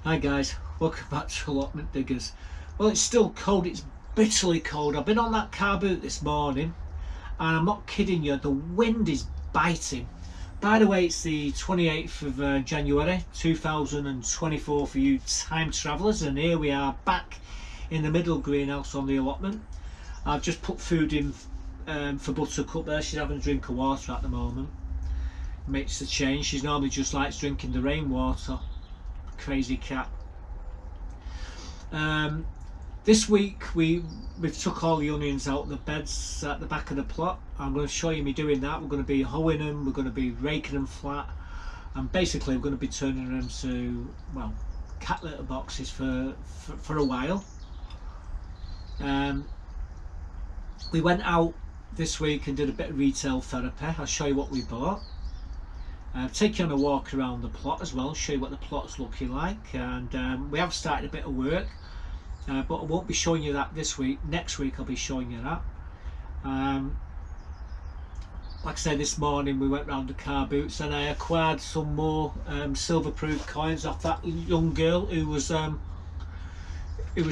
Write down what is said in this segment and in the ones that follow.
Hi guys, welcome back to Allotment Diggers. Well, it's still cold, it's bitterly cold. I've been on that car boot this morning and I'm not kidding you, the wind is biting. By the way, it's the 28th of January 2024 for you time travellers, and here we are back in the middle greenhouse on the allotment. I've just put food in for Buttercup there. She's having a drink of water at the moment. Makes a change. She's normally just likes drinking the rainwater. Crazy cat. This week we've took all the onions out of the beds at the back of the plot. I'm going to show you me doing that. We're going to be hoeing them, we're going to be raking them flat, and basically we're going to be turning them to, well, cat litter boxes for a while. We went out this week and did a bit of retail therapy. I'll show you what we bought. Take you on a walk around the plot as well, show you what the plot's looking like, and we have started a bit of work, but I won't be showing you that this week. Next week I'll be showing you that. Like I said, this morning we went round the car boots and I acquired some more silver-proof coins off that young girl who was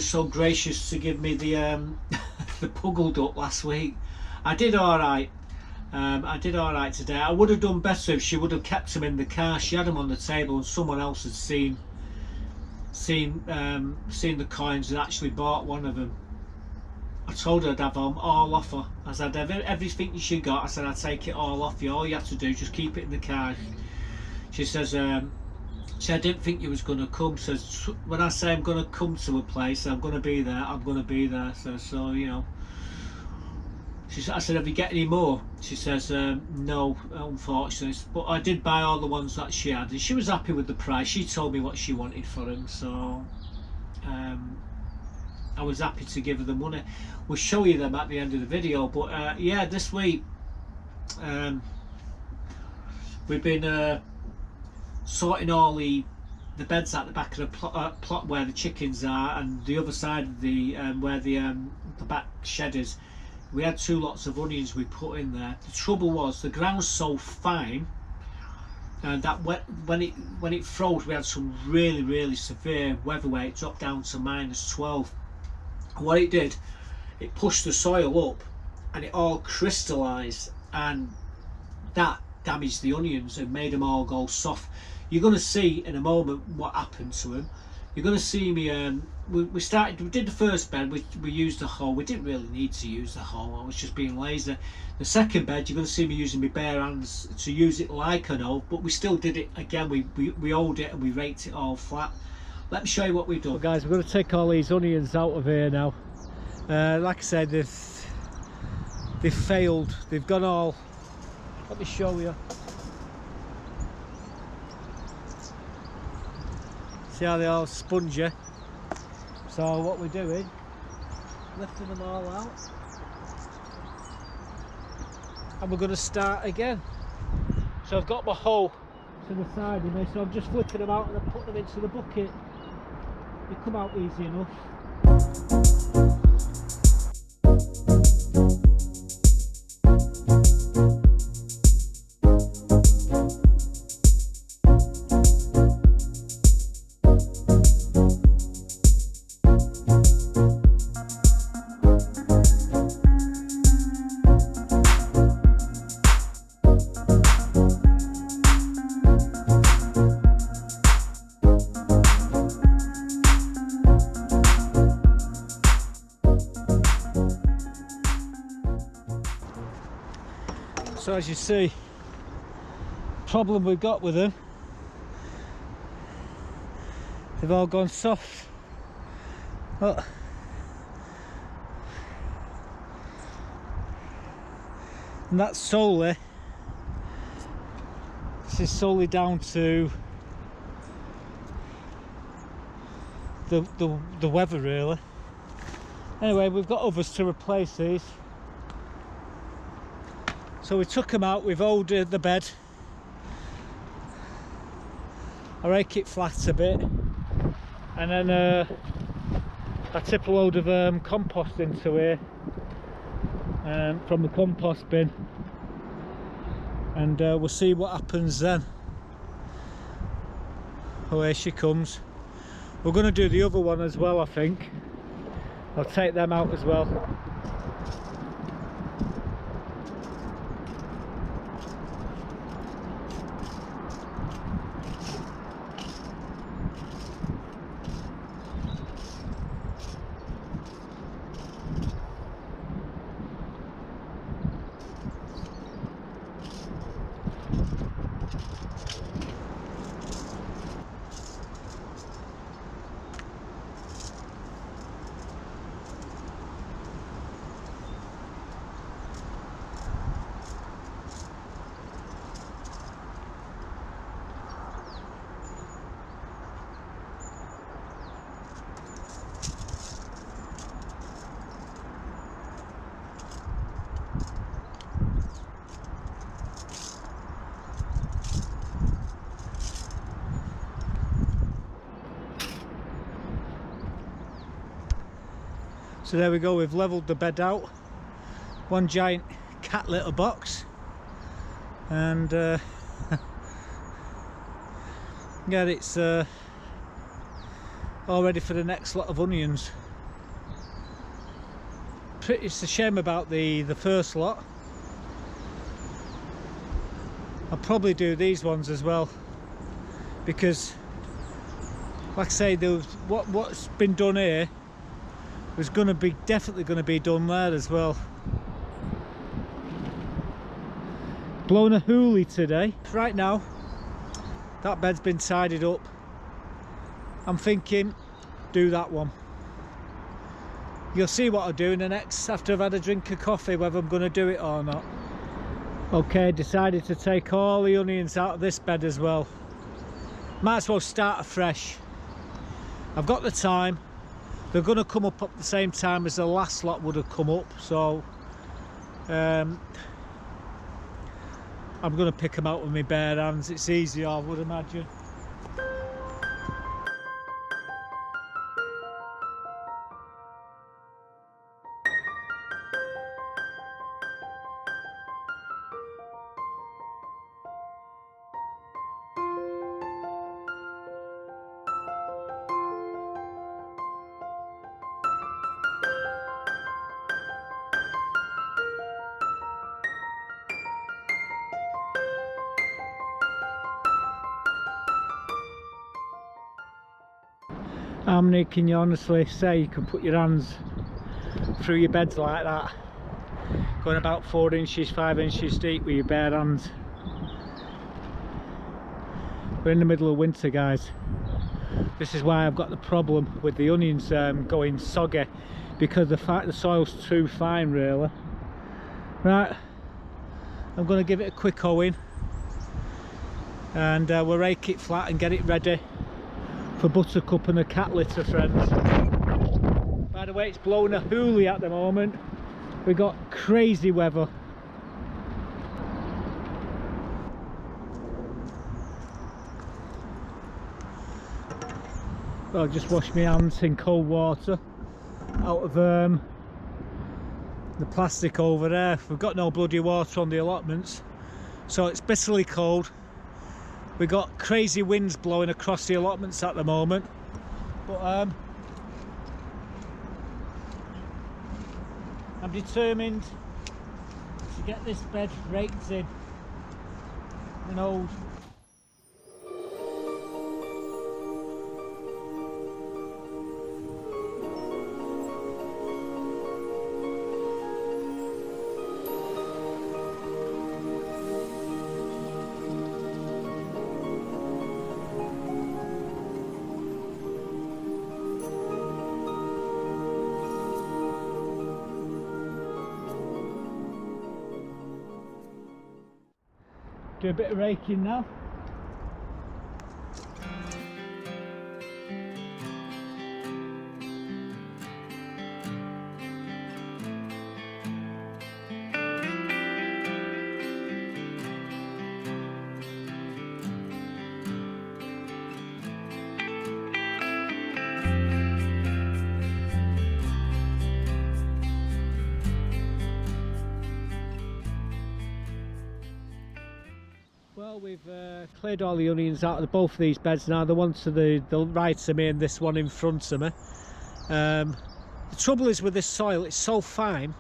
so gracious to give me the the puggle duck last week. I did all right. I did all right today. I would have done better if she would have kept them in the car. She had them on the table and someone else had seen the coins and actually bought one of them. I told her I'd have them all off her. I said, everything she got, I said, I'd take it all off you. All you have to do is just keep it in the car. She says, I didn't think you was going to come. Says, when I say I'm going to come to a place, I'm going to be there. I'm going to be there. So you know. I said, have you get any more? She says, no, unfortunately, but I did buy all the ones that she had and she was happy with the price. She told me what she wanted for them, so I was happy to give her the money. We'll show you them at the end of the video, but yeah, this week we've been sorting all the beds at the back of the plot where the chickens are, and the other side of the where the back shed is. We had 2 lots of onions we put in there. The trouble was the ground's so fine, and that when it froze, we had some really severe weather where it dropped down to -12. And what it did, it pushed the soil up and it all crystallized, and that damaged the onions and made them all go soft. You're going to see in a moment what happened to them. You're going to see me. We did the first bed. We used the hoe. We didn't really need to use the hoe. I was just being lazy. The second bed, you're going to see me using my bare hands to use it like an hoe, but we still did it again. We hoed it and we raked it all flat. Let me show you what we've done. Well, guys, we're going to take all these onions out of here now. Like I said, they've failed. They've gone all. Let me show you. See how they're all spongy? So what we're doing, lifting them all out, and we're going to start again. So I've got my hoe to the side of me, so I'm just flicking them out and I'm putting them into the bucket. They come out easy enough. So as you see, problem we've got with them, they've all gone soft. Look. And that's solely, this is solely down to the weather really. Anyway, we've got others to replace these. So we took them out, we've hoed the bed. I rake it flat a bit, and then I tip a load of compost into here from the compost bin, and we'll see what happens then. Oh, here she comes. We're going to do the other one as well, I think. I'll take them out as well. So there we go, we've levelled the bed out. One giant cat litter box. And yeah, it's all ready for the next lot of onions. It's a shame about the first lot. I'll probably do these ones as well, because like I say, there was, what's been done here was going to be definitely going to be done there as well. Blown a hoolie today. Right now that bed's been tidied up. I'm thinking do that one. You'll see what I'll do in the next, after I've had a drink of coffee, whether I'm going to do it or not. Okay, decided to take all the onions out of this bed as well. Might as well start afresh. I've got the time. They're going to come up at the same time as the last lot would have come up, so I'm going to pick them out with my bare hands. It's easier, I would imagine. How many can you honestly say you can put your hands through your beds like that, going about 4 inches, 5 inches deep with your bare hands? We're in the middle of winter, guys. This is why I've got the problem with the onions going soggy, because the soil's too fine really. Right, I'm going to give it a quick hoeing and we'll rake it flat and get it ready for Buttercup and the cat litter friends. By the way, it's blowing a hoolie at the moment. We've got crazy weather. I'll just wash my hands in cold water out of the plastic over there. We've got no bloody water on the allotments, so it's bitterly cold. We've got crazy winds blowing across the allotments at the moment, but I'm determined to get this bed raked in and old. Do a bit of raking now. Well, we've cleared all the onions out of both of these beds now. The one to the right of me and this one in front of me. The trouble is with this soil, it's so fine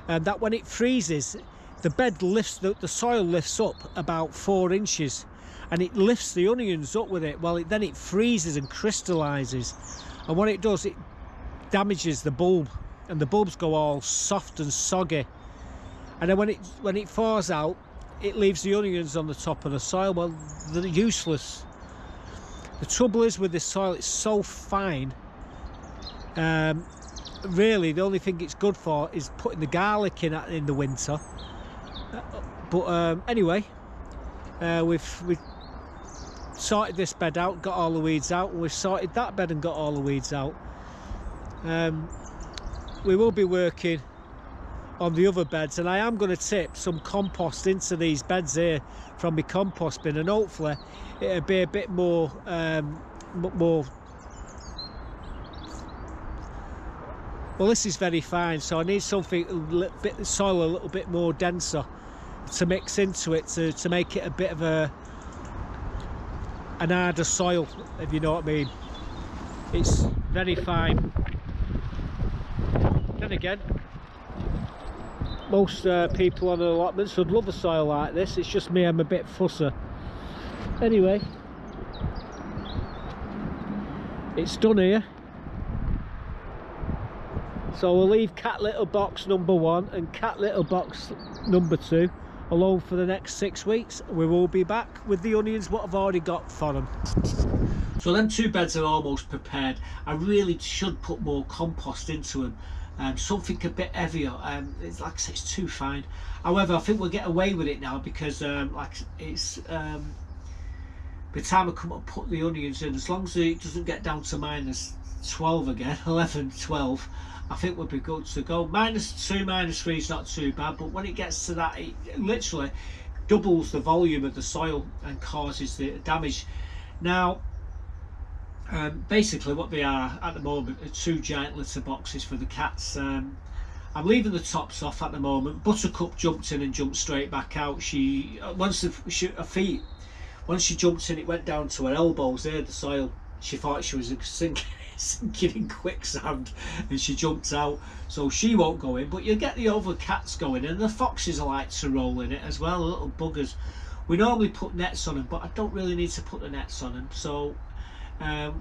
that when it freezes, the bed lifts, the soil lifts up about 4 inches, and it lifts the onions up with it. Well, then it freezes and crystallises, and what it does, it damages the bulb, and the bulbs go all soft and soggy. And then when it thaws out, it leaves the onions on the top of the soil. Well, they're useless. The trouble is with this soil, it's so fine. Really, the only thing it's good for is putting the garlic in the winter. But anyway, we've sorted this bed out, got all the weeds out, and we've sorted that bed and got all the weeds out. We will be working on the other beds, and I am going to tip some compost into these beds here from my compost bin, and hopefully it'll be a bit more well, this is very fine, so I need something soil a little bit more denser to mix into it to make it a bit of an harder soil, if you know what I mean. It's very fine. Then again, most people on allotments would love a soil like this. It's just me, I'm a bit fusser. Anyway, it's done here. So we'll leave cat litter box number 1 and cat litter box number 2 alone for the next 6 weeks. We will be back with the onions what I've already got for them. So them 2 beds are almost prepared. I really should put more compost into them. Something a bit heavier. It's like I say, it's too fine. However, I think we'll get away with it now because like it's by the time I come up and put the onions in, as long as it doesn't get down to -12 again, 11, 12, I think we'll be good to go. -2, -3 is not too bad, but when it gets to that, it literally doubles the volume of the soil and causes the damage. Now, basically what they are at the moment are 2 giant litter boxes for the cats. I'm leaving the tops off at the moment. Buttercup jumped in and jumped straight back out. Once she jumped in, it went down to her elbows there, the soil. She thought she was sinking in quicksand, and she jumped out, so she won't go in. But you get the other cats going, and the foxes are like to roll in it as well, little buggers. We normally put nets on them, but I don't really need to put the nets on them, so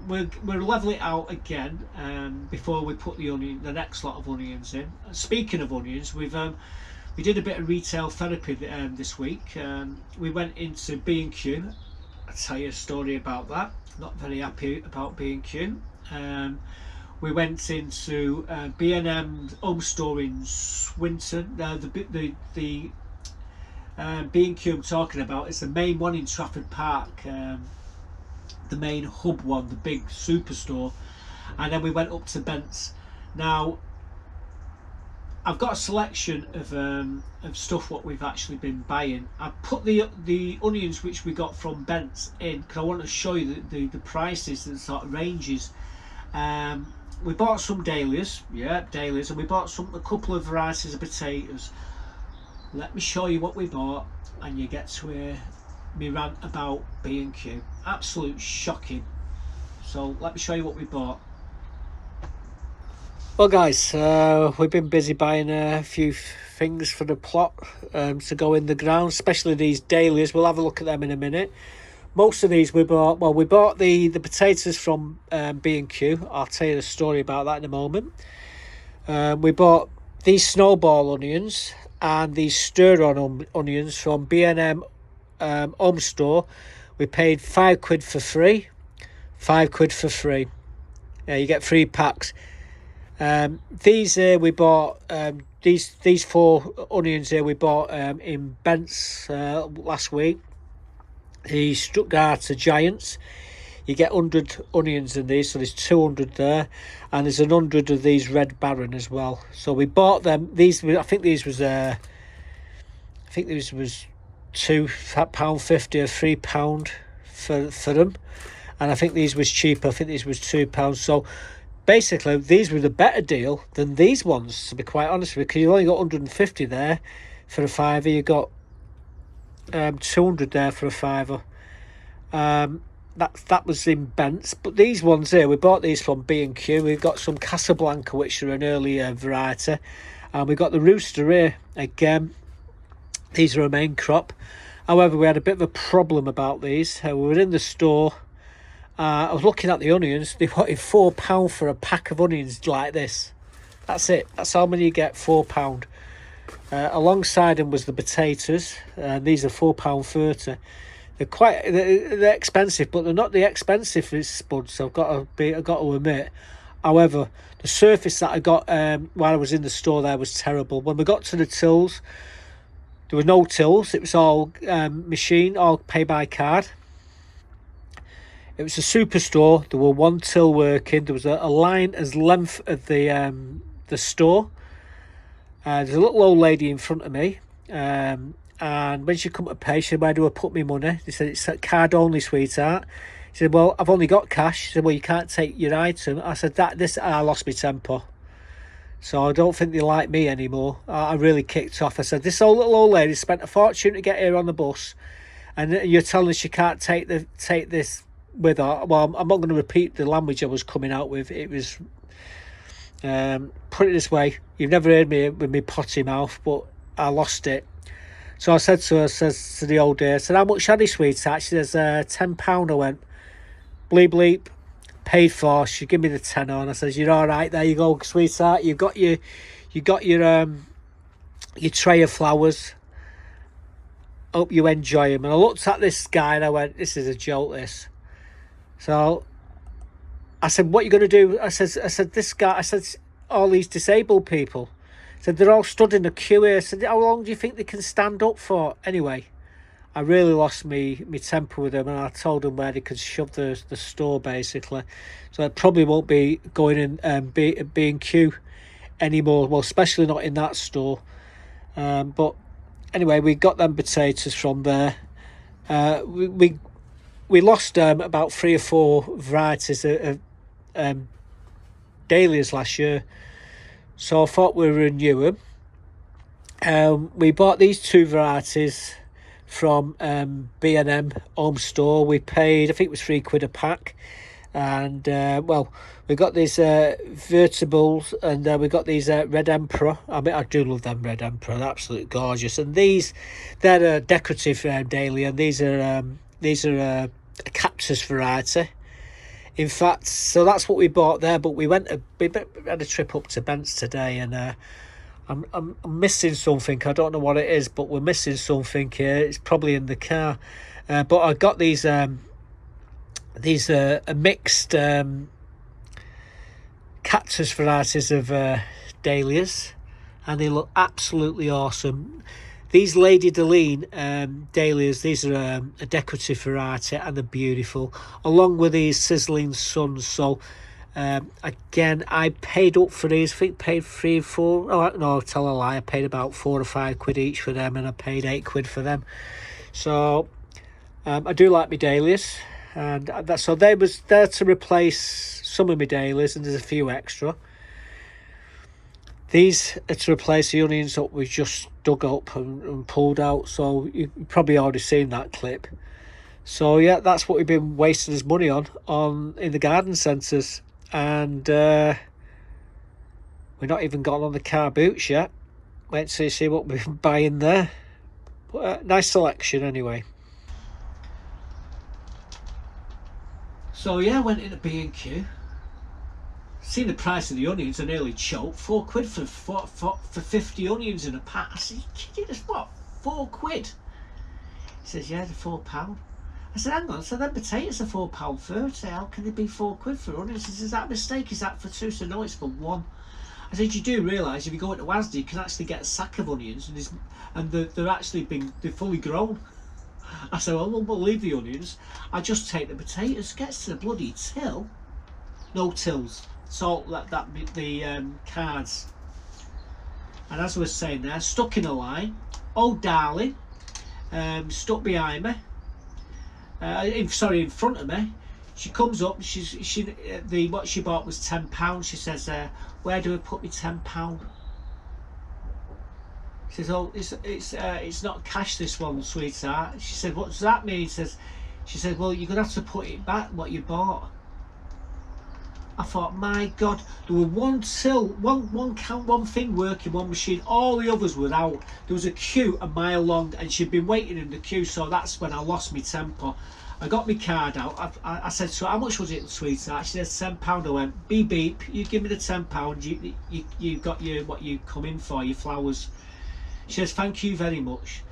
we'll level it out again before we put the next lot of onions in. Speaking of onions, we did a bit of retail therapy this week. We went into B&Q. I'll tell you a story about that. Not very happy about B&Q. We went into B&M Home Store in Swinton. The B&Q I'm talking about is the main one in Trafford Park, the main hub one, the big superstore. And then we went up to Bent's. Now, I've got a selection of stuff what we've actually been buying. I put the onions which we got from Bent's in because I want to show you the prices and sort of ranges. We bought some dahlias, and we bought a couple of varieties of potatoes. Let me show you what we bought, and you get to hear me rant about B&Q. Absolute shocking. So let me show you what we bought. Well guys, we've been busy buying a few things for the plot to go in the ground, especially these dahlias. We'll have a look at them in a minute. Most of these we bought, well, we bought the potatoes from B&Q. I'll tell you the story about that in a moment. We bought these snowball onions and these stir-on onions from B&M Home Store. We paid £5 for free. £5 for free. You get 3 packs. These we bought these 4 onions here we bought in Bent's last week. The Stuttgarter Giants. You get 100 onions in these, so there's 200 there, and there's 100 of these Red Baron as well. So we bought them. These, I think these was £2.50 or £3 for them, and I think these was cheaper. I think these was £2. So basically, these were the better deal than these ones, to be quite honest with you, because you only got 150 there for a £5. You got 200 there for a fiver. That was in Bents, but these ones here, we bought these from B&Q. We've got some Casablanca, which are an earlier variety, and we've got the Rooster here again. These are a main crop. However, we had a bit of a problem about these. We were in the store. I was looking at the onions. They wanted £4 for a pack of onions like this. That's it. That's how many you get, £4. Alongside them was the potatoes. These are £4.30. They're expensive, but they're not the expensive spuds. I've got to admit. However, the surface that I got while I was in the store there was terrible. When we got to the tills, there were no tills. It was all machine, all pay by card. It was a superstore. There were one till working. There was a line as length of the store. There's a little old lady in front of me. And when she come to pay, she said, "Where do I put my money?" They said, "It's card only, sweetheart." She said, "Well, I've only got cash." She said, "Well, you can't take your item." I said, I lost my temper. So I don't think they like me anymore. I really kicked off. I said, "This little old lady spent a fortune to get here on the bus, and you're telling her she can't take this with her." Well, I'm not going to repeat the language I was coming out with. It was, put it this way, you've never heard me with me potty mouth, but I lost it. So I said to her, to the old lady, I said, "How much had he, sweetheart?" She says, £10. I went, bleep, bleep, paid for. She gave me the tenner, and I says, "You're all right, there you go, sweetheart. You got your tray of flowers. Hope you enjoy them." And I looked at this guy and I went, "This is a joke, this." So I said, "What are you going to do?" I said, "This guy," I said, "all these disabled people." I said, "They're all stood in a queue here." I said, "How long do you think they can stand up for?" Anyway, I really lost me temper with them, and I told them where they could shove the store, basically. So I probably won't be going in B&Q anymore, well, especially not in that store. But anyway, we got them potatoes from there. We lost about 3 or 4 varieties of dahlias last year, so I thought we would renew them. We bought these 2 varieties from B&M Home Store. We paid, I think it was £3 a pack, and well, we got these vertibles, and we got these Red Emperor. I mean, I do love them Red Emperor, they're absolutely gorgeous. And they're a decorative dahlia, and these are a cactus variety. In fact, so that's what we bought there. But we had a trip up to Bents today, and I'm missing something. I don't know what it is, but we're missing something here. It's probably in the car. But I got these mixed cactus varieties of dahlias, and they look absolutely awesome. These Lady Deline dahlias, these are a decorative variety, and they're beautiful, along with these Sizzling Suns. So again, I paid up for these. I think paid 3 or 4. Oh no, I'll tell a lie. I paid about £4 or £5 each for them, and I paid £8 for them. So I do like my dahlias, and so they was there to replace some of my dahlias, and there's a few extra. These are to replace the onions that we just dug up and pulled out. So you've probably already seen that clip. So yeah, that's what we've been wasting his money on in the garden centres. And we're not even got on the car boots yet. Wait till you see what we're buying there. But, nice selection anyway. So yeah, went into B&Q. Seen the price of the onions, I nearly choked. £4 for 50 onions in a pack. I said, "You kidding us? What? £4?" He says, "Yeah, they're £4." I said, "Hang on, so then potatoes are £4.30. How can they be £4 for onions?" He says, "Is that a mistake? Is that for 2?" So no, it's for 1. I said, "You do realise if you go into Asda, you can actually get a sack of onions, and they're fully grown." I said, "Well, we'll leave the onions. I just take the potatoes." Gets to the bloody till, no tills. So the cards, and as I was saying there, stuck in a line. Oh darling, stuck behind me. In front of me. She comes up. What she bought was £10. She says, "Where do I put my £10?" She says, oh, it's not cash, this one, sweetheart. She said, what does that mean? She said, well, you're gonna have to put it back what you bought. I thought, my God, there were one thing working, one machine, all the others were out. There was a queue a mile long, and she'd been waiting in the queue, so that's when I lost my temper. I got my card out. I said to her, how much was it, sweetheart? She said, £10. I went, beep beep, you give me the £10, you got what you come in for, your flowers. She says, thank you very much.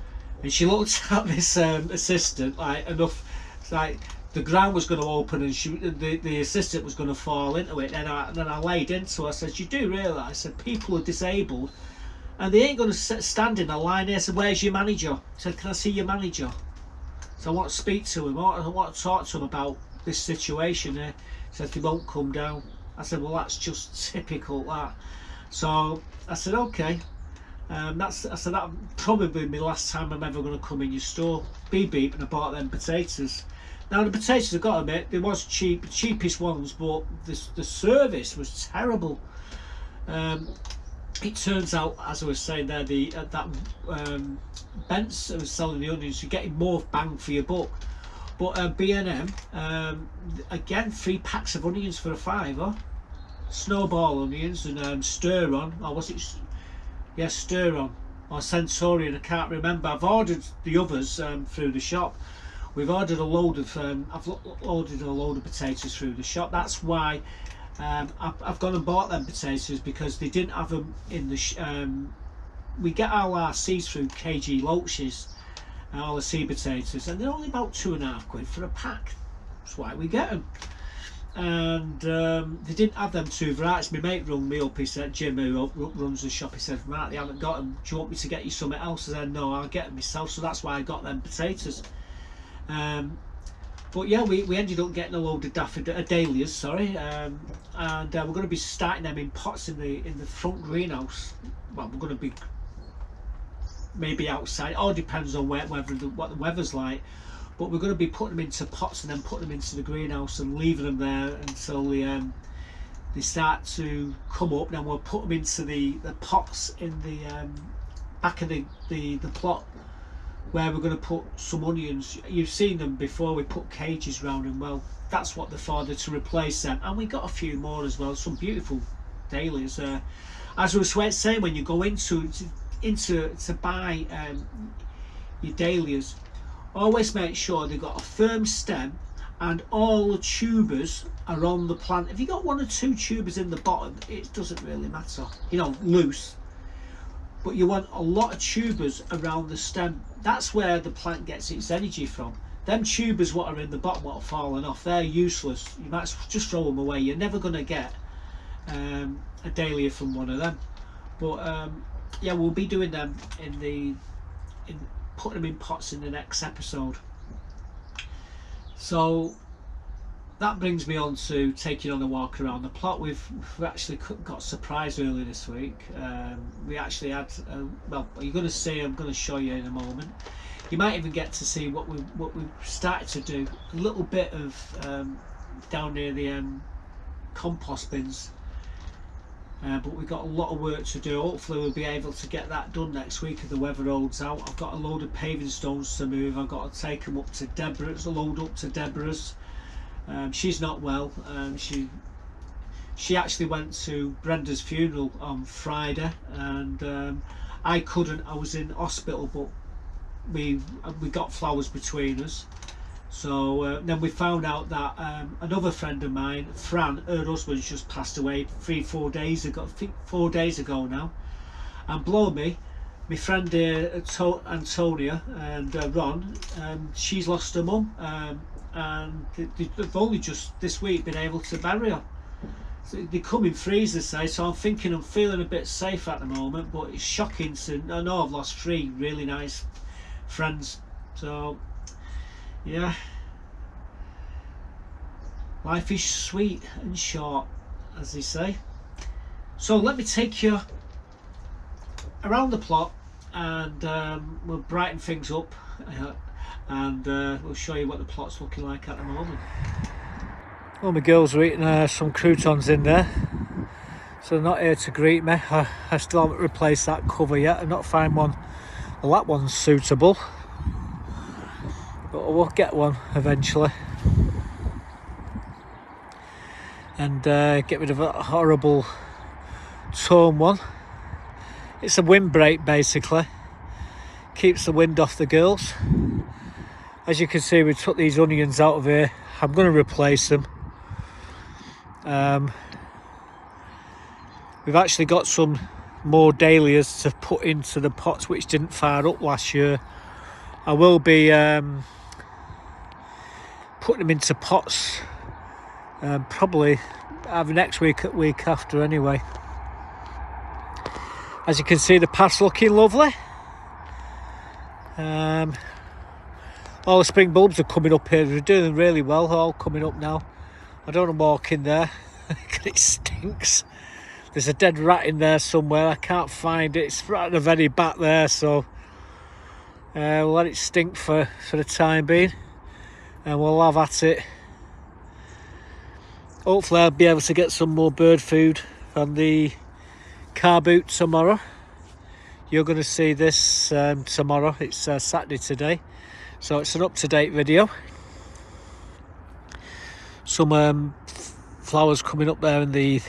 And she looked at this assistant like the ground was going to open, and the assistant was going to fall into it. And then I laid into her. I said, you do realise that people are disabled and they ain't going to stand in a line here. I said, where's your manager? I said, can I see your manager? So I want to speak to him. I want to talk to him about this situation here. He said, he won't come down. I said, well, that's just typical, that. So I said, okay. I said, that'll probably be my last time I'm ever going to come in your store. Beep beep, and I bought them potatoes. Now the potatoes, I've got to admit, they was cheapest ones, but the service was terrible. It turns out, as I was saying there, Bent's was selling the onions, you're getting more bang for your buck. But B&M, again, 3 packs of onions for a £5. Snowball onions and stir on, or was it? Yes, stir on or Centurion, I can't remember. I've ordered the others through the shop. We've ordered a load of I've ordered a load of potatoes through the shop. That's why I've gone and bought them potatoes, because they didn't have them in the we get all our seeds through KG Loaches, all the seed potatoes, and they're only about £2.50 for a pack. That's why we get them. And they didn't have them 2 varieties. My mate rung me up, he said, Jim, who runs the shop, he said, right, they haven't got them, do you want me to get you something else? I said, no, I'll get them myself. So that's why I got them potatoes. But yeah, we ended up getting a load of dahlias, sorry, and we're going to be starting them in pots in the front greenhouse. Well, we're going to be maybe outside, it all depends on what the weather's like. But we're going to be putting them into pots and then putting them into the greenhouse and leaving them there until they start to come up. Then we'll put them into the pots in the back of the plot, where we're going to put some onions. You've seen them before, we put cages around them. Well, that's what they're for, to replace them. And we got a few more as well, some beautiful dahlias. As I was saying, when you go into to buy your dahlias, always make sure they've got a firm stem and all the tubers are on the plant. If you got 1 or 2 tubers in the bottom, it doesn't really matter, you know, loose. But you want a lot of tubers around the stem. That's where the plant gets its energy from. Them tubers what are in the bottom, what are falling off, they're useless. You might just throw them away. You're never going to get a dahlia from one of them. But yeah, we'll be doing them putting them in pots in the next episode. So that brings me on to taking on a walk around the plot. We've actually got a surprise earlier this week. We actually had well, you're going to see, I'm going to show you in a moment. You might even get to see what we've started to do. A little bit of down near the compost bins. But we've got a lot of work to do. Hopefully we'll be able to get that done next week if the weather holds out. I've got a load of paving stones to move. I've got to take them up to Deborah's, a load up to Deborah's. She's not well. She actually went to Brenda's funeral on Friday, and I couldn't. I was in hospital, but we got flowers between us. So then we found out that another friend of mine, Fran, her husband just passed away 3-4 days ago. I think 4 days ago now. And blow me, my friend Antonia and Ron, she's lost her mum, and they've only just this week been able to bury her. So they come in threes, they say. So I'm feeling a bit safe at the moment, but it's shocking to I know I've lost 3 really nice friends. So yeah, life is sweet and short, as they say. So let me take you around the plot, and we'll brighten things up, and we'll show you what the plot's looking like at the moment. Well, my girls are eating some croutons in there. So they're not here to greet me. I still haven't replaced that cover yet. I've not found one. Well, that one's suitable, but I will get one eventually. And get rid of a horrible tone one. It's a windbreak basically. Keeps the wind off the girls. As you can see, we took these onions out of here. I'm going to replace them. We've actually got some more dahlias to put into the pots which didn't fire up last year. I will be putting them into pots probably either next week or week after anyway. As you can see, the path's looking lovely. All the spring bulbs are coming up here. They're doing really well, all coming up now. I don't want to walk in there. It stinks. There's a dead rat in there somewhere. I can't find it. It's right at the very back there, so we'll let it stink for the time being, and we'll have at it. Hopefully I'll be able to get some more bird food on the car boot tomorrow. You're going to see this tomorrow. It's Saturday today, so it's an up-to-date video. Some flowers coming up there in the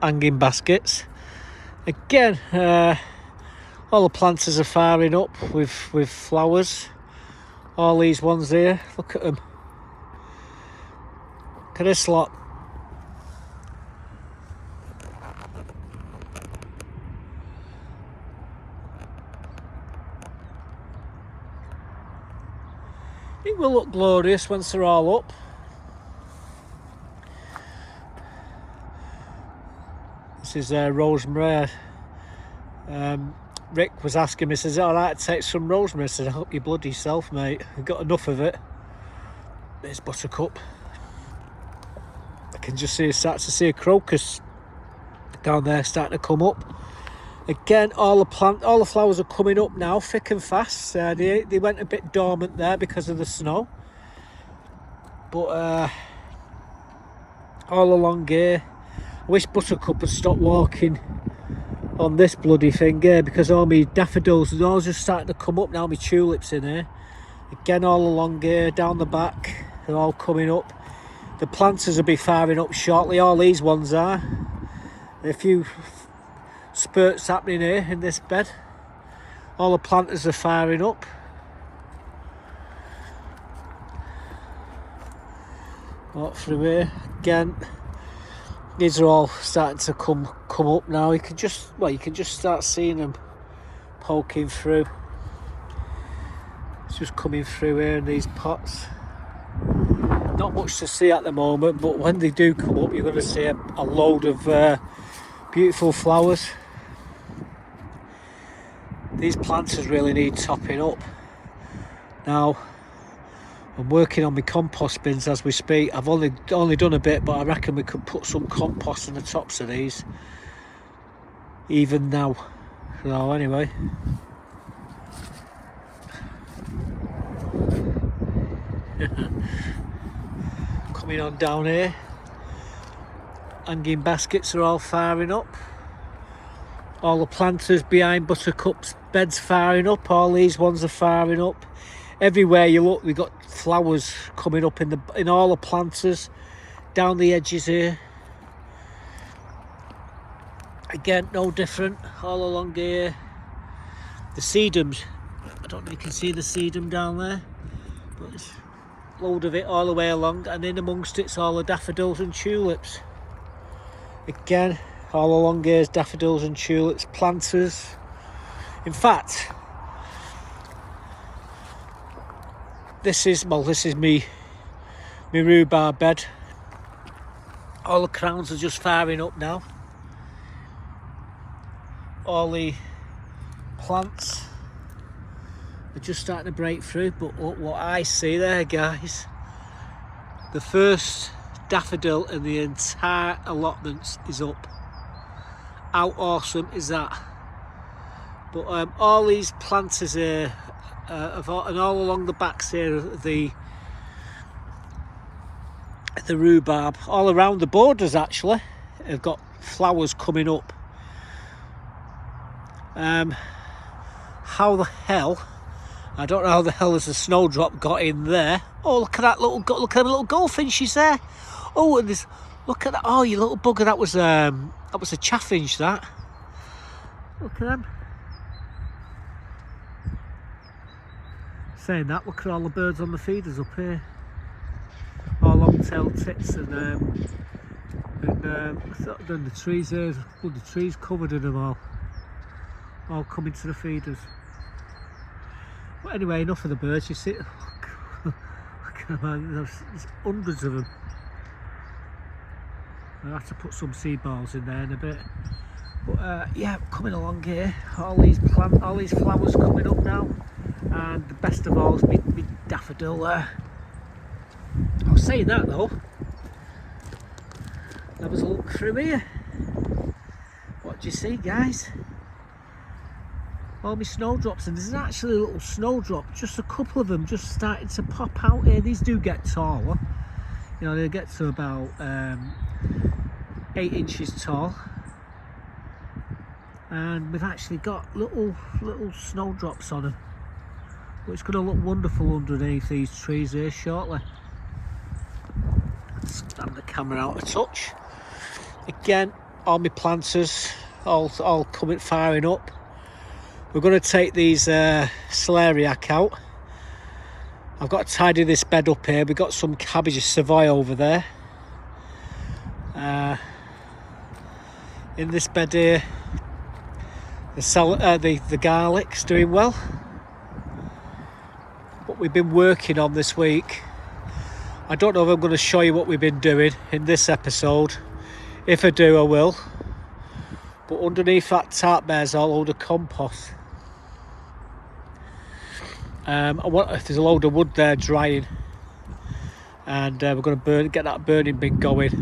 hanging baskets. Again, all the planters are firing up with flowers. All these ones here, look at them. Look at this lot. It will look glorious once they're all up. This is rosemary. Rick was asking me, says, is it alright to take some rosemary? I said, help your bloody self, mate. I've got enough of it. There's Buttercup. I can just start to see a crocus down there starting to come up. Again, all the flowers are coming up now, thick and fast. They went a bit dormant there because of the snow. But all along here, I wish Buttercup had stopped walking on this bloody thing here, because all my daffodils are all just starting to come up now. My tulips in here. Again, all along here, down the back, they're all coming up. The planters will be firing up shortly. All these ones are. A few spurts happening here in this bed. All the planters are firing up. Walk through here again. These are all starting to come up now. You can just start seeing them poking through. It's just coming through here in these pots. Not much to see at the moment, but when they do come up, you're going to see a load of beautiful flowers. These planters really need topping up. Now, I'm working on my compost bins as we speak. I've only done a bit, but I reckon we could put some compost on the tops of these even now. So anyway, coming on down here, hanging baskets are all firing up. All the planters behind Buttercup's beds firing up. All these ones are firing up. Everywhere you look, we've got flowers coming up in all the planters, down the edges here. Again, no different all along here. The sedums, I don't know if you can see the sedum down there, but there's a load of it all the way along, and in amongst it's all the daffodils and tulips. Again, all along here is daffodils and tulips, planters. In fact, this is me rhubarb bed. All the crowns are just firing up now. All the plants are just starting to break through, but look what I see there, guys. The first daffodil in the entire allotments is up. How awesome is that? But all these planters here, and all along the backs here of the rhubarb, all around the borders actually, have got flowers coming up. How the hell, I don't know how the hell has the snowdrop got in there. Oh, look at that little, look at the little goldfinches there. Oh, and there's, look at that. Oh, you little bugger, that was a chaffinch, that. Look at them. Saying that, look at all the birds on the feeders up here. All long-tailed tits and I thought then the trees there, well, the trees covered in them all coming to the feeders. But anyway, enough of the birds. You see, look at them, there's hundreds of them. I'll have to put some seed balls in there in a bit. But yeah, coming along here, all these flowers coming up now, and the best of all is my daffodil there. I was saying that though. There was a look through here. What do you see, guys? All my snowdrops, and there's actually a little snowdrop, just a couple of them just starting to pop out here. These do get taller, you know, they get to about 8 inches tall, and we've actually got little snowdrops on them, but it's going to look wonderful underneath these trees here shortly. Stand the camera out a touch. Again, all my planters all coming firing up. We're going to take these celeriac out. I've got to tidy this bed up here. We've got some cabbage Savoy over there. In this bed here, the garlic's doing well. What we've been working on this week, I don't know if I'm going to show you what we've been doing in this episode. If I do, I will. But underneath that tarp there's a load of compost. There's a load of wood there drying, and we're going to get that burning bin going.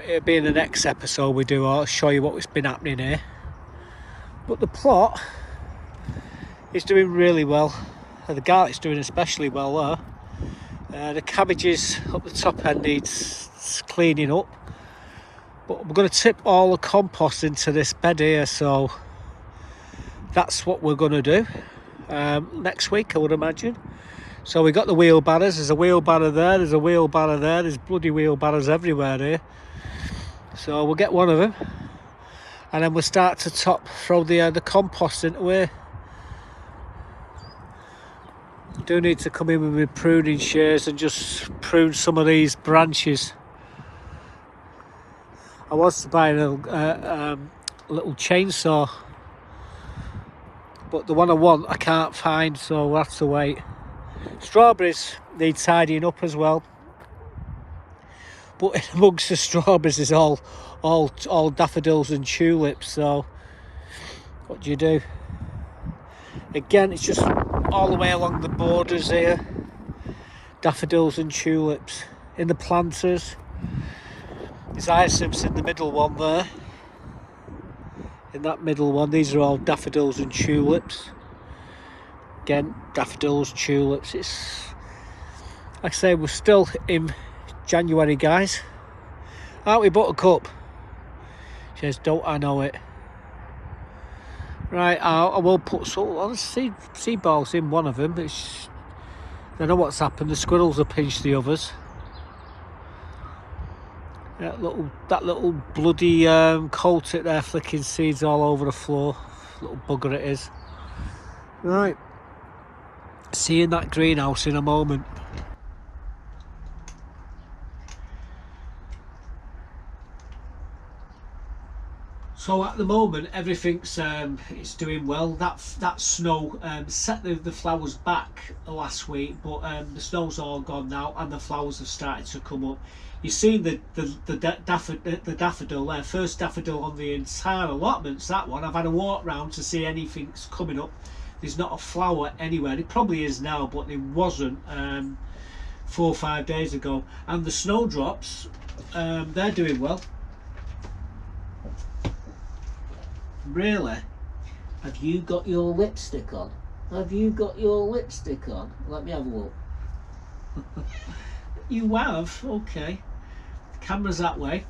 It'll be in the next episode we do. I'll show you what's been happening here. But the plot is doing really well. The garlic's doing especially well there. The cabbages up the top end needs cleaning up. But we're going to tip all the compost into this bed here, so that's what we're going to do next week, I would imagine. So we got the wheelbarrows. There's a wheelbarrow there, there's a wheelbarrow there, there's bloody wheelbarrows everywhere here. So we'll get one of them, and then we'll start to throw the compost into here. Do need to come in with my pruning shears and just prune some of these branches. I was buying a little chainsaw, but the one I want I can't find, so we'll have to wait. Strawberries need tidying up as well, but amongst the strawberries is all daffodils and tulips, so what do you do? Again, it's just all the way along the borders here, daffodils and tulips. In the planters, there's hyacinths in the middle one there. In that middle one, these are all daffodils and tulips. Again, daffodils, tulips. It's, like I say, we're still in January, guys. Aren't we, Buttercup? She says, don't I know it? Right, I will put some seed balls in one of them. I don't know what's happened. The squirrels have pinched the others. That little bloody colt it there, flicking seeds all over the floor. Little bugger it is. Right, see you in that greenhouse in a moment. So at the moment everything's it's doing well. That snow set the flowers back last week, but the snow's all gone now and the flowers have started to come up. You see the daffodil there, first daffodil on the entire allotment's that one. I've had a walk round to see anything's coming up. There's not a flower anywhere. It probably is now, but it wasn't 4 or 5 days ago. And the snowdrops, they're doing well. Really? Have you got your lipstick on? Have you got your lipstick on? Let me have a look. You have? Okay. The camera's that way.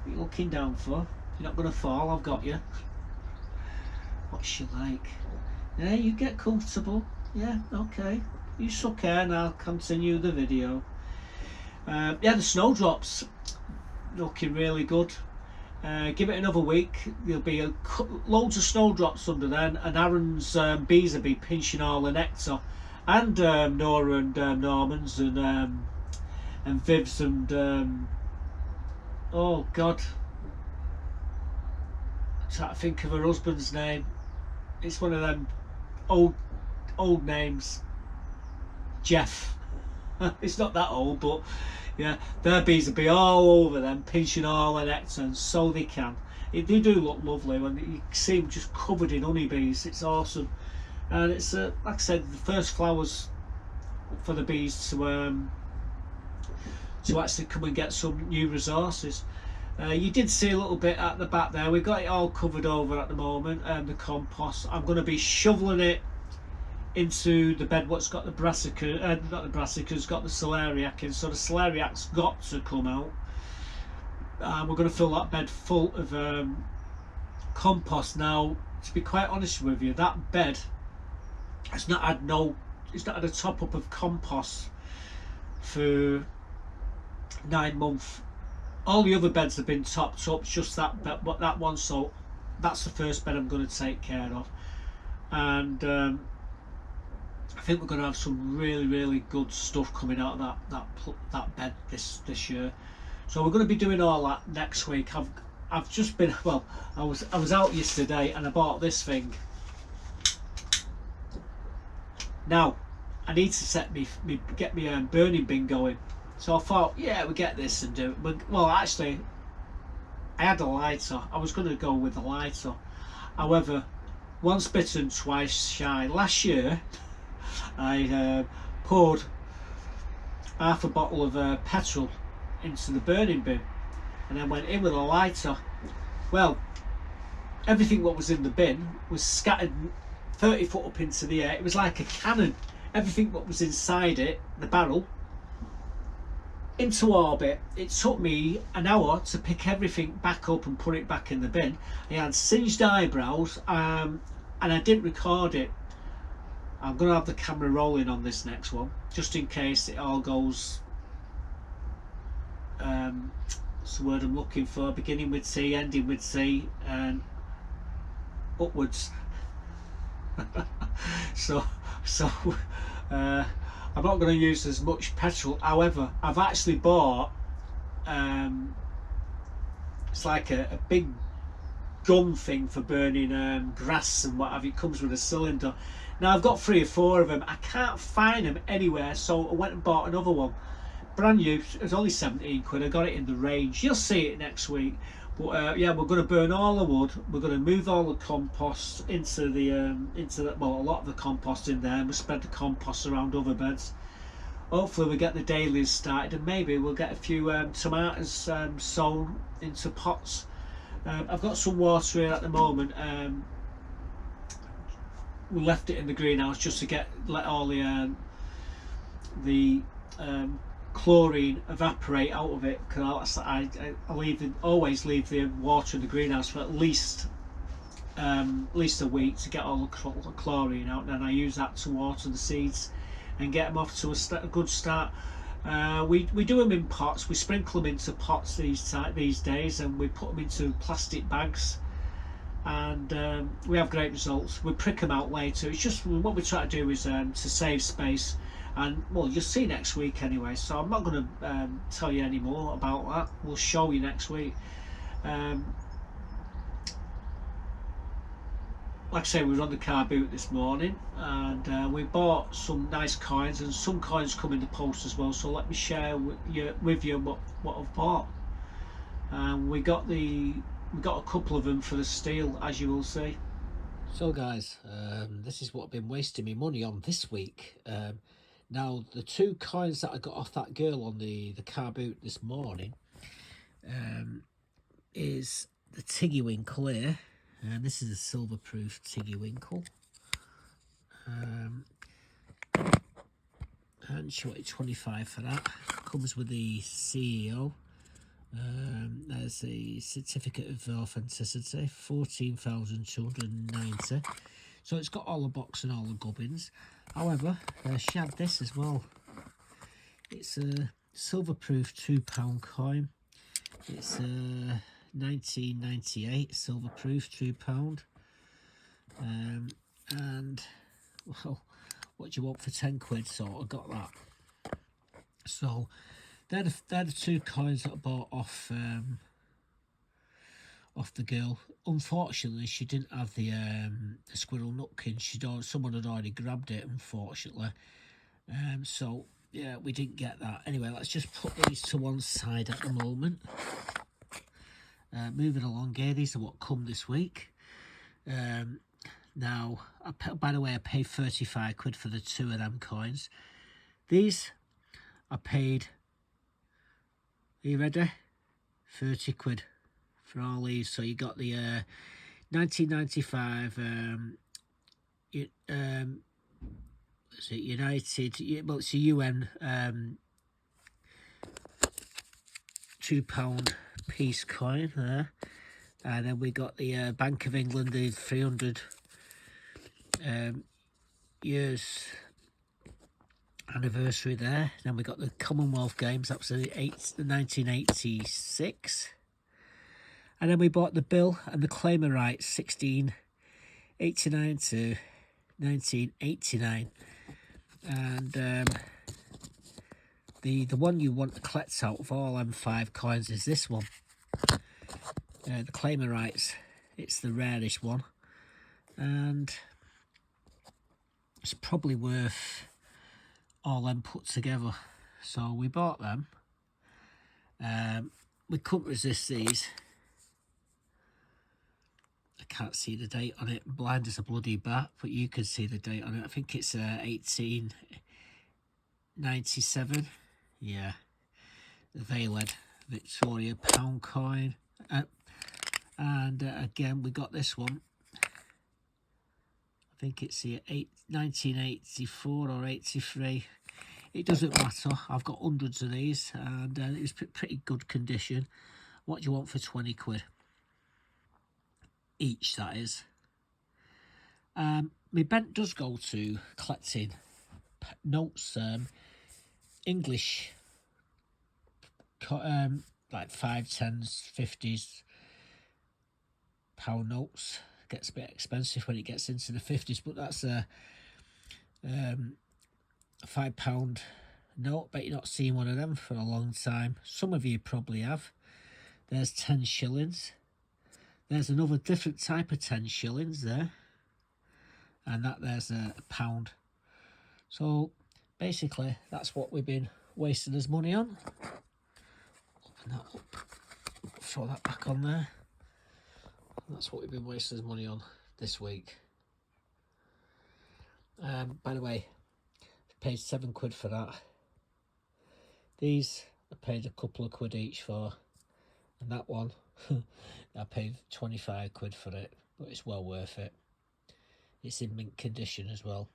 What are you looking down for? You're not going to fall, I've got you. What's she like? Yeah, you get comfortable. Yeah, okay. You suck air and I'll continue the video. Yeah, the snowdrops looking really good. Give it another week, there'll be loads of snowdrops under then, and Aaron's bees will be pinching all the nectar, and Nora and Norman's and Viv's and oh God, I'm trying to think of her husband's name. It's one of them old names. Jeff. It's not that old, but yeah, their bees will be all over them, pinching all the nectar, and so they can. They do look lovely when you see them just covered in honeybees. It's awesome, and it's like I said, the first flowers for the bees to actually come and get some new resources. You did see a little bit at the back there. We've got it all covered over at the moment, the compost. I'm going to be shoveling it into the bed what's got the brassica, not the brassicas, got the celeriac in, so the celeriac's got to come out. We're going to fill that bed full of compost. Now, to be quite honest with you, that bed has not had it's not had a top up of compost for 9 months. All the other beds have been topped up, just that bed, but that one, so that's the first bed I'm going to take care of. And I think we're going to have some really good stuff coming out of that bed this year. So we're going to be doing all that next week. I've just been, well, I was out yesterday and I bought this thing. Now I need to get me burning bin going. So I thought, yeah, we get this and do it. But, well, actually, I had a lighter. I was going to go with a lighter. However, once bitten, twice shy. Last year, I poured half a bottle of petrol into the burning bin and then went in with a lighter. Well, everything what was in the bin was scattered 30 foot up into the air. It was like a cannon. Everything what was inside it, the barrel, into orbit. It took me an hour to pick everything back up and put it back in the bin. I had singed eyebrows and I didn't record it. I'm going to have the camera rolling on this next one just in case it all goes, what's the word I'm looking for, beginning with C, ending with C, and upwards. so I'm not going to use as much petrol. However, I've actually bought it's like a big gun thing for burning grass and what have you. It comes with a cylinder. Now I've got 3 or 4 of them. I can't find them anywhere, so I went and bought another one, brand new. It was only 17 quid. I got it in the range. You'll see it next week. But yeah, we're going to burn all the wood. We're going to move all the compost into the well, a lot of the compost in there, and we'll spread the compost around other beds. Hopefully we get the dailies started, and maybe we'll get a few tomatoes sown into pots. I've got some water here at the moment. We left it in the greenhouse just to let all the chlorine evaporate out of it, because I always leave the water in the greenhouse for at least a week to get all the chlorine out, and then I use that to water the seeds and get them off to a good start. We do them in pots. We sprinkle them into pots these days, and we put them into plastic bags, and we have great results. We prick them out later. It's just what we try to do is to save space, and well, you'll see next week anyway, so I'm not going to tell you any more about that. We'll show you next week. Like I say, we were on the car boot this morning, and we bought some nice coins, and some coins come in the post as well, so let me share with you what I've bought. We got a couple of them for the steel, as you will see. So guys, this is what I've been wasting my money on this week. Now, the 2 coins that I got off that girl on the car boot this morning is the Tiggy Winkle here. And this is a silver-proof Tiggy Winkle. And she wanted 25 for that. Comes with the CEO. There's a certificate of authenticity, 14,290. So it's got all the box and all the gubbins. However, she had this as well. It's a silver-proof £2 coin. It's 1998 silver-proof £2. And well, what do you want for 10 quid? So I got that. So they're the two coins that I bought off the girl. Unfortunately, she didn't have the squirrel nutkin. Someone had already grabbed it, unfortunately. So yeah, we didn't get that. Anyway, let's just put these to one side at the moment. Moving along here, these are what come this week. Now, by the way, I paid 35 quid for the two of them coins. These I paid, are you ready? 30 quid for all these. So you got the 1995 is it United, well, it's a UN £2 piece coin there. And then we got the Bank of England, the 300 years anniversary there. Then we got the Commonwealth Games, that was the 1986. And then we bought the bill and the claimer rights, 1689 to 1989. And the one you want to collect out of all them 5 coins is this one. The claimer rights, it's the rarest one, and it's probably worth all them put together. So we bought them. We couldn't resist these. I can't see the date on it, blind as a bloody bat, but you can see the date on it. I think it's 1897. Yeah, the Veiled Victoria pound coin. And again, we got this one. I think it's the 1984 or 83. It doesn't matter. I've got hundreds of these, and it's pretty good condition. What do you want for 20 quid? Each, that is. My bent does go to collecting notes, English, like 5, 10s, 50s pound notes. Gets a bit expensive when it gets into the 50s, but that's a £5 note. Bet you're not seen one of them for a long time. Some of you probably have. There's 10 shillings. There's another different type of 10 shillings there, and there's a £1. So basically that's what we've been wasting his money on. Open that up, throw that back on there. That's what we've been wasting his money on this week. By the way, I paid 7 quid for that. These I paid a couple of quid each for, and that one I paid 25 quid for it, but it's well worth it. It's in mint condition as well.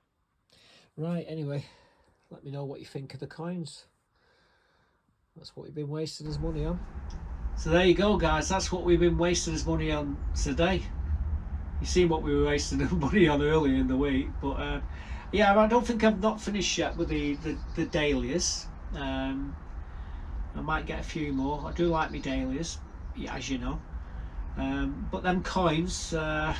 Right, anyway, let me know what you think of the coins. That's what we've been wasting his money on. So there you go, guys. That's what we've been wasting his money on today. You seen what we were wasting the money on earlier in the week, but yeah, I don't think I've not finished yet with the dahlias. I might get a few more. I do like my dahlias, yeah, as you know. But them coins, yeah,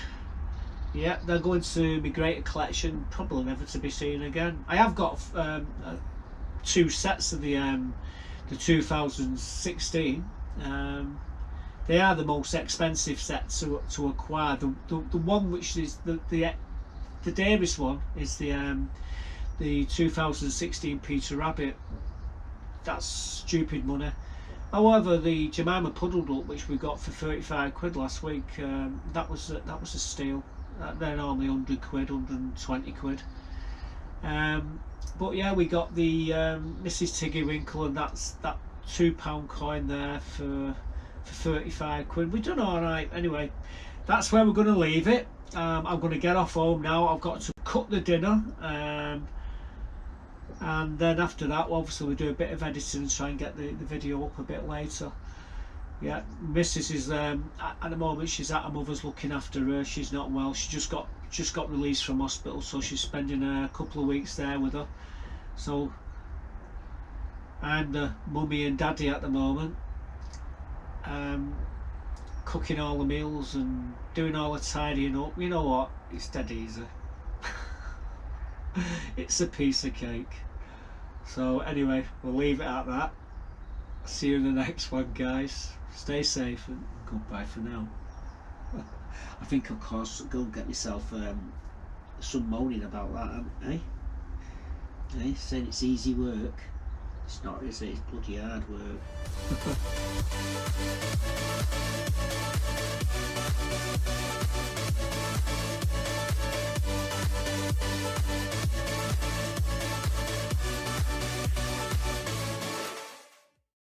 they're going to be great collection, probably never to be seen again. I have got 2 sets of the 2016. They are the most expensive set to acquire. The one which is the dearest one is the 2016 Peter Rabbit. That's stupid money. However, the Jemima Puddle Duck, which we got for 35 quid last week, that was a steal. They're normally 100 quid, 120 quid. But yeah, we got the Mrs. Tiggy Winkle, and that's that £2 coin there for 35 quid. We've done all right. Anyway, that's where we're going to leave it. I'm going to get off home now. I've got to cook the dinner, and then after that, obviously, we'll do a bit of editing and try and get the video up a bit later. Yeah, Mrs. is at the moment she's at her mother's looking after her. She's not well. She just got released from hospital, so she's spending a couple of weeks there with her. So I'm the mummy and daddy at the moment, cooking all the meals and doing all the tidying up. You know what? It's dead easy. It's a piece of cake. So anyway, we'll leave it at that. See you in the next one, guys. Stay safe and goodbye for now. I think, of course, go and get myself some moaning about that, eh? Eh? Saying it's easy work. It's not, is it? It's bloody hard work.